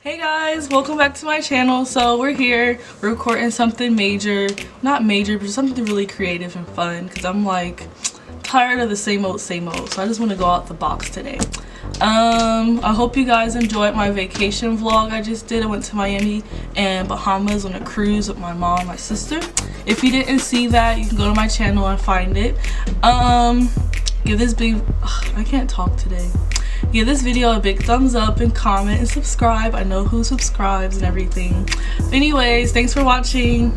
Hey guys, welcome back to my channel. So we're here, we're recording something major, not major, but something really creative and fun because I'm like tired of the same old, so I just want to go out the box today. I hope you guys enjoyed my vacation vlog I just did. I went to Miami and Bahamas on a cruise with my mom and my sister. If you didn't see that, you can go to my channel and find it. Give this big, I can't talk today. Give this video a big thumbs up and comment and subscribe. I know who subscribes and everything. But anyways, thanks for watching.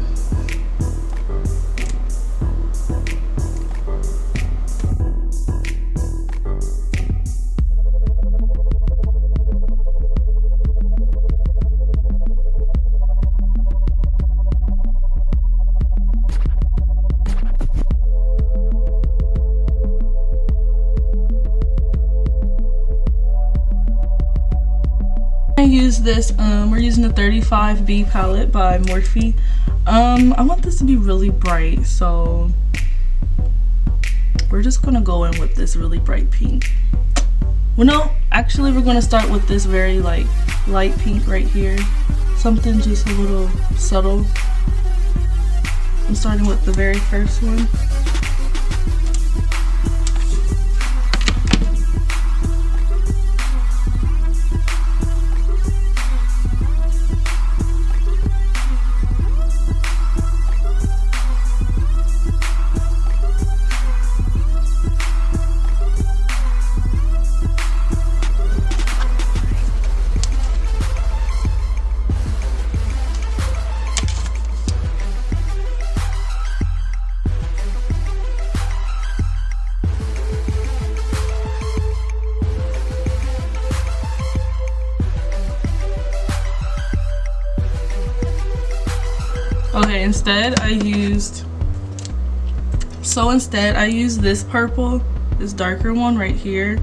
I use this, we're using the 35B palette by Morphe. I want this to be really bright, so we're just gonna go in with this really bright pink. Well, no, actually we're gonna start with this very like light pink right here. Something just a little subtle. I'm starting with the very first one. Okay, instead I used this purple, this darker one right here,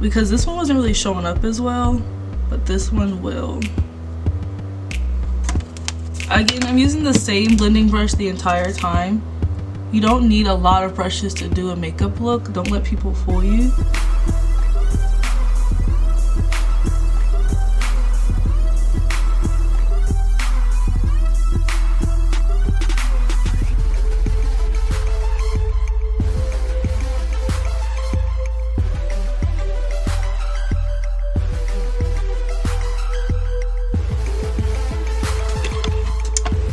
because this one wasn't really showing up as well, but this one will. Again, I'm using the same blending brush the entire time. You don't need a lot of brushes to do a makeup look. Don't let people fool you.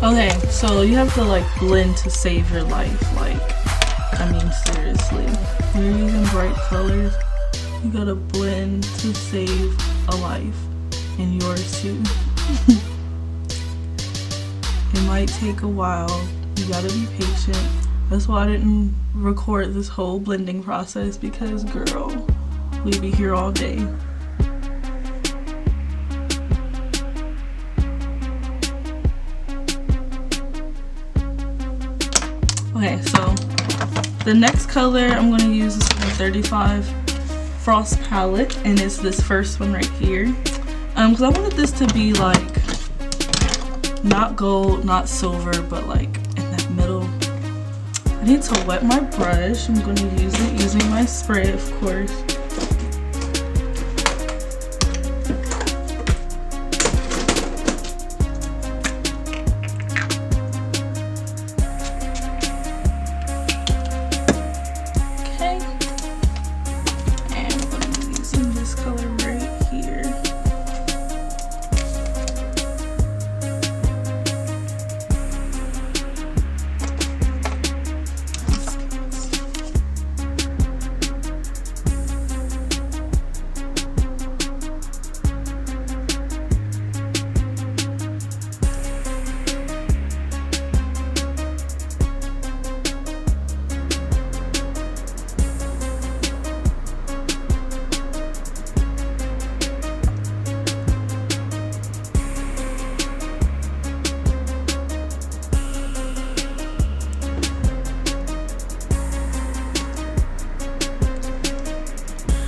Okay, so you have to like blend to save your life. Like, I mean, seriously. When you're using bright colors, you gotta blend to save a life. And yours too. It might take a while. You gotta be patient. That's why I didn't record this whole blending process, because girl, we'd be here all day. Okay, so the next color I'm going to use is from the 35 Frost palette, and it's this first one right here. Because I wanted this to be like not gold, not silver, but like in that middle. I need to wet my brush. I'm going to use it using my spray, of course.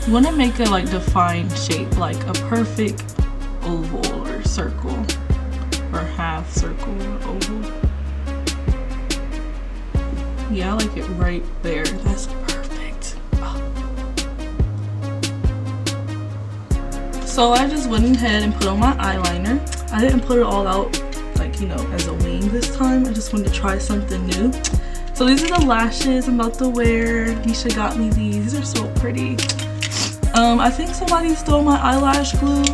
You want to make a like defined shape, like a perfect oval or circle, or half circle or oval. Yeah, I like it right there. That's perfect. Oh. So I just went ahead and put on my eyeliner. I didn't put it all out like, you know, as a wing this time. I just wanted to try something new. So these are the lashes I'm about to wear. Nisha got me these. These are so pretty. I think somebody stole my eyelash glue.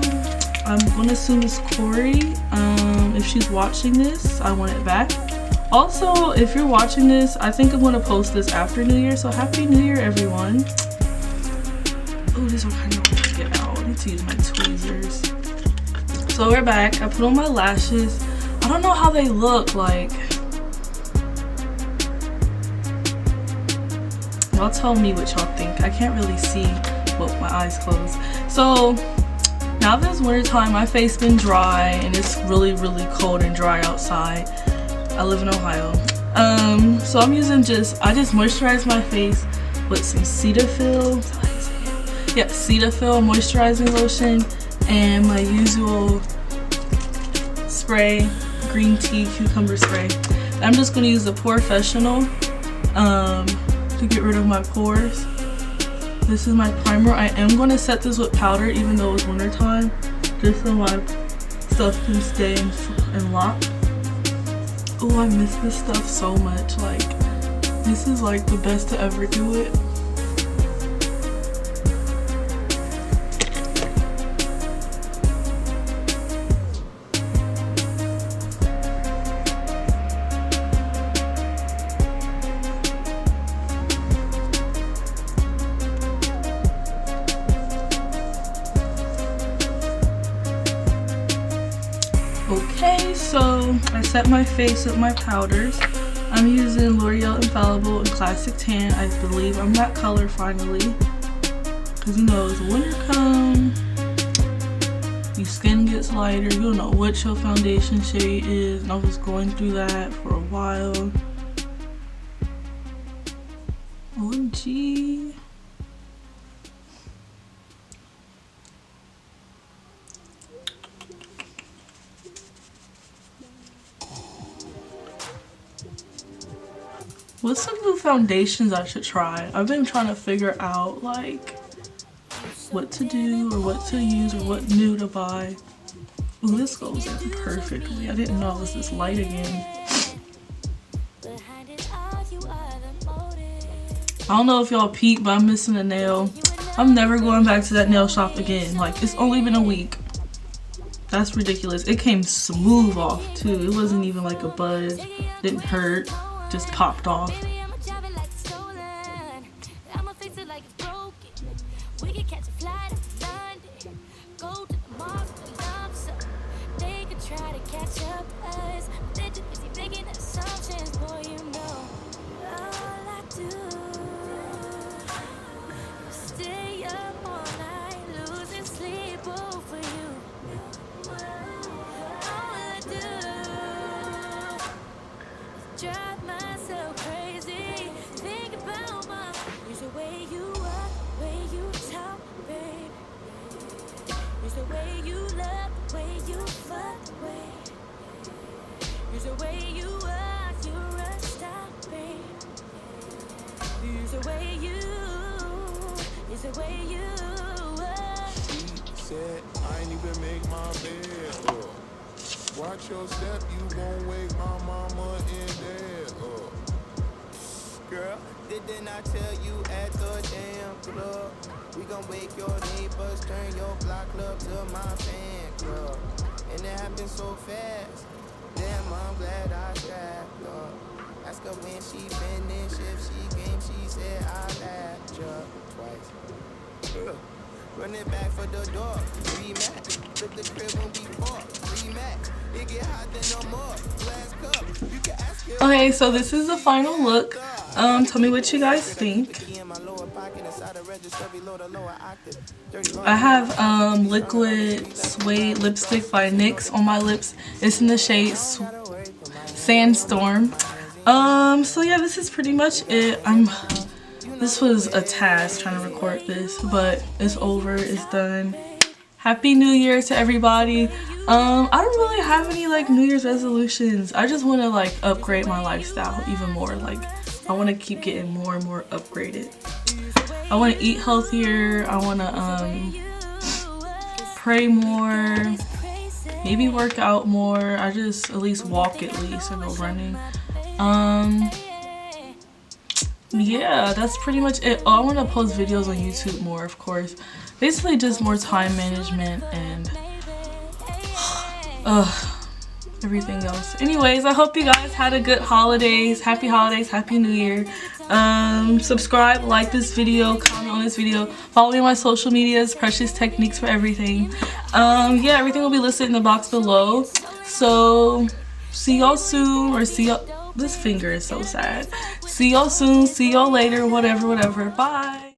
I'm gonna assume it's Corey. If she's watching this, I want it back. Also, if you're watching this, I think I'm gonna post this after New Year. So Happy New Year, everyone. Oh, these are kind of hard to get out. I need to use my tweezers. So we're back. I put on my lashes. I don't know how they look like. Y'all tell me what y'all think. I can't really see with my eyes closed. So now that it's winter time, my face been dry and it's really cold and dry outside. I live in Ohio. So I'm using I just moisturize my face with some Cetaphil. Yeah, Cetaphil moisturizing lotion and my usual spray, green tea cucumber spray. I'm just gonna use the Professional to get rid of my pores. This is my primer. I am gonna set this with powder even though it's winter time, just so my stuff can stay and lock. Oh, I miss this stuff so much. Like, this is like the best to ever do it. Okay, so I set my face with my powders. I'm using L'Oreal Infallible and Classic Tan. I believe I'm that color finally. Because you know, as winter comes, your skin gets lighter. You don't know what your foundation shade is. And I was going through that for a while. OMG. What's some new foundations I should try? I've been trying to figure out like what to do or what to use or what new to buy. Ooh, this goes in perfectly. I didn't know it was this light again. I don't know if y'all peep, but I'm missing a nail. I'm never going back to that nail shop again. Like, it's only been a week. That's ridiculous. It came smooth off too. It wasn't even like a budge. Didn't hurt. Just popped off. I ain't even make my bed up. Watch your step, you won't wake my mama in bed up. Girl, didn't I tell you at the damn club? We gon' wake your neighbors, turn your block club to my fan club. And it happened so fast. Damn, I'm glad I strapped up. Ask her when she finished, if she came, she said I laughed ya twice. Run it back for the door, rematch. Flip the crib when we bought, rematch. It get hot then no more. Glass cup, you can ask her. Okay, so this is the final look. Tell me what you guys think. I have liquid suede lipstick by NYX on my lips. It's in the shade Sandstorm. So yeah, this is pretty much it. This was a task trying to record this, but it's over, it's done. Happy New Year to everybody. I don't really have any like New Year's resolutions. I just want to like upgrade my lifestyle even more. Like, I want to keep getting more and more upgraded. I want to eat healthier. I want to pray more, maybe work out more. I just at least walk at least or go running. Yeah, that's pretty much it. Oh, I want to post videos on YouTube more, of course. Basically just more time management and everything else. Anyways, I hope you guys had a good holidays, happy new year. Subscribe, like this video, comment on this video, follow me on my social medias, Precious Techniques for everything. Yeah, everything will be listed in the box below. So see y'all soon, or see y'all, this finger is so sad. See y'all soon, see y'all later, whatever. Bye.